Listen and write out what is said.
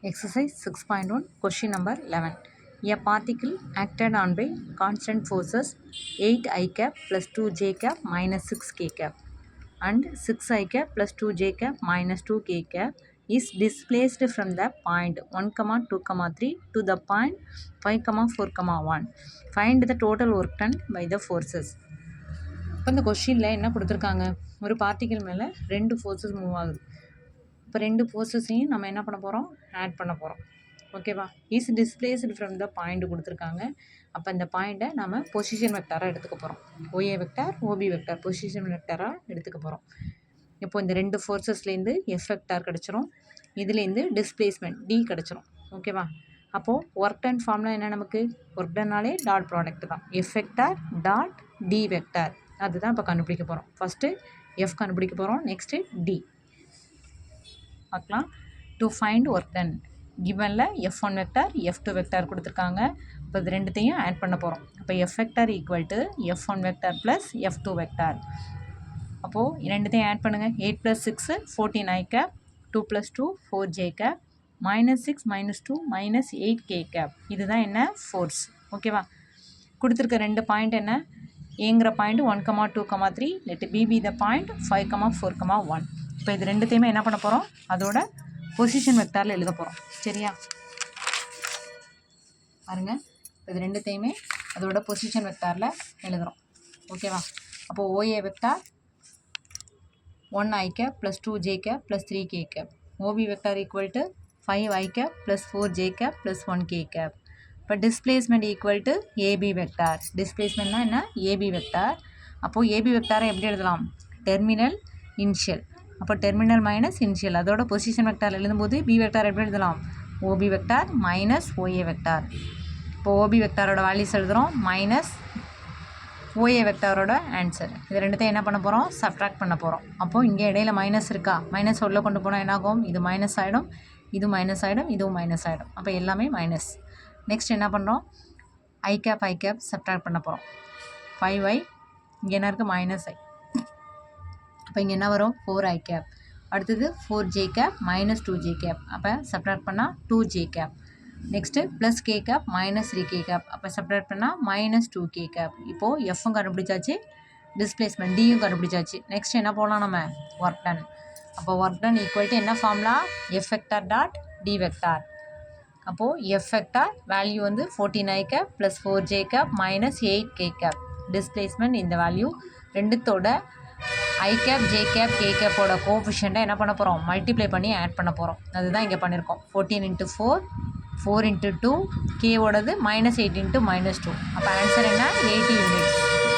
Exercise 6.1, question number 11. A particle acted on by constant forces 8 I cap plus 2 j cap minus 6 k cap and 6 I cap plus 2 j cap minus 2 k cap is displaced from the point 1, 2, 3 to the point 5, 4, 1. Find the total work done by the forces. இப்போ இந்த கொஷினில் என்ன கொடுத்துருக்காங்க, ஒரு particle மேலே 2 forces move ஆகுது. இப்போ 2 ஃபோர்ஸஸையும் நம்ம என்ன பண்ண போகிறோம், ஆட் பண்ண போகிறோம். ஓகேவா? Is displaced from the point கொடுத்துருக்காங்க. அப்போ இந்த பாயிண்ட்டை நம்ம பொசிஷன் வெக்டாராக எடுத்துக்க போகிறோம். OA vector, OB vector position வெக்டாராக எடுத்துக்க போகிறோம். இப்போ இந்த 2 ஃபோர்ஸஸ்லேருந்து எஃப் வெக்டார் கிடச்சிரும், இதுலேருந்து டிஸ்பிளேஸ்மெண்ட் டி கிடச்சிரும். ஓகேவா? அப்போது ஒர்க் டன் ஃபார்ம்லாம் என்ன, நமக்கு ஒர்க் டன்னாலே டாட் ப்ராடக்ட் தான். F vector dot D vector, அதுதான் இப்போ கண்டுபிடிக்க போகிறோம். ஃபஸ்ட்டு எஃப் கண்டுபிடிக்க போகிறோம், நெக்ஸ்ட்டு டி பார்க்கலாம். டு ஃபைண்ட் ஒர்க் டன் கிவனில் F1 வெக்டார் F2 வெக்டார் கொடுத்துருக்காங்க. இப்போ இது ரெண்டுத்தையும் ஆட் பண்ண போகிறோம். அப்போ F vector equal to F1 vector plus F2 vector. அப்போது ரெண்டுத்தையும் ஆட் பண்ணுங்கள். 8 + 6 14 I cap, 2 + 2 4 j cap, -6 -2 -8 k cap. இதுதான் என்ன, ஃபோர்ஸ். ஓகேவா? கொடுத்துருக்க 2 பாயிண்ட் என்ன, ஏங்கிற point 1, 2, 3, let P be the point 5, 4, 1. இப்போ இது ரெண்டுத்தையுமே என்ன பண்ண போகிறோம், அதோட பொசிஷன் வெக்டாரில் எழுத போகிறோம். சரியா? பாருங்கள், இது ரெண்டுத்தையுமே அதோட பொசிஷன் வெக்டாரில் எழுதுகிறோம். ஓகேவா? அப்போது OA vector 1 I cap plus 2 j cap plus 3 k cap, OB vector equal to 5 I cap plus 4 j cap plus 1 k cap. இப்போ displacement equal to AB vector. டிஸ்பிளேஸ்மெண்ட்னா என்ன, ஏபி வெக்டார். அப்போது ஏபி வெக்டாரை எப்படி எழுதலாம், டெர்மினல் இனிஷியல். அப்போ terminal minus initial, அதோட position vector எழுதும்போது பி வெக்டார் எப்படி எழுதலாம், OB vector minus OA vector. இப்போ ஓபி வெக்டாரோட வேல்யூஸ் எழுதுகிறோம், மைனஸ் ஓஏ வெக்டாரோட ஆன்சர். இது ரெண்டுத்தையும் என்ன பண்ண போகிறோம், சப்ட்ராக்ட் பண்ண போகிறோம். அப்போது இங்கே இடையில மைனஸ் இருக்கா, மைனஸ் உள்ளே கொண்டு போனால் என்னாகும், இது மைனஸ் ஆகிடும், இது மைனஸ் ஆகிடும், இதுவும் மைனஸ் ஆகிடும். அப்போ எல்லாமே மைனஸ். நெக்ஸ்ட் என்ன பண்ணுறோம், ஐ கேப் சப்ட்ராக்ட் பண்ண போகிறோம். 5i, இங்கே என்ன இருக்குது, -i. அப்போ இங்கே என்ன வரும், 4i கேப். அடுத்தது 4 j cap minus 2 j cap. அப்போ சப்ட்ராக்ட் பண்ணால் 2 j cap. Next plus k cap minus 3 k cap. அப்போ சப்ட்ராக்ட் பண்ணால் மைனஸ் 2 k கேப். இப்போது எஃப்பும் கண்டுபிடிச்சாச்சு, டிஸ்பிளேஸ்மெண்ட் டியும் கண்டுபிடிச்சாச்சு. நெக்ஸ்ட் என்ன போகலாம், நம்ம ஒர்க் டன். அப்போ ஒர்க் டன் ஈக்குவல் டு என்ன formula, F vector dot D vector. அப்போது எஃப் வெக்டார் வேல்யூ வந்து 14 I cap plus 4 j cap minus 8 k cap. Displacement இந்த வேல்யூ ரெண்டுத்தோட I cap J cap K கேப்போட கோஎஃபிஷியண்ட்டை என்ன பண்ண போகிறோம், மல்டிப்ளை பண்ணி ஆட் பண்ண போகிறோம். அதுதான் இங்கே பண்ணியிருக்கோம். 14 × 4 4 × 2 கேவோடது -8 × -2. அப்போ ஆன்சர் என்ன, 80 யூனிட்ஸ்.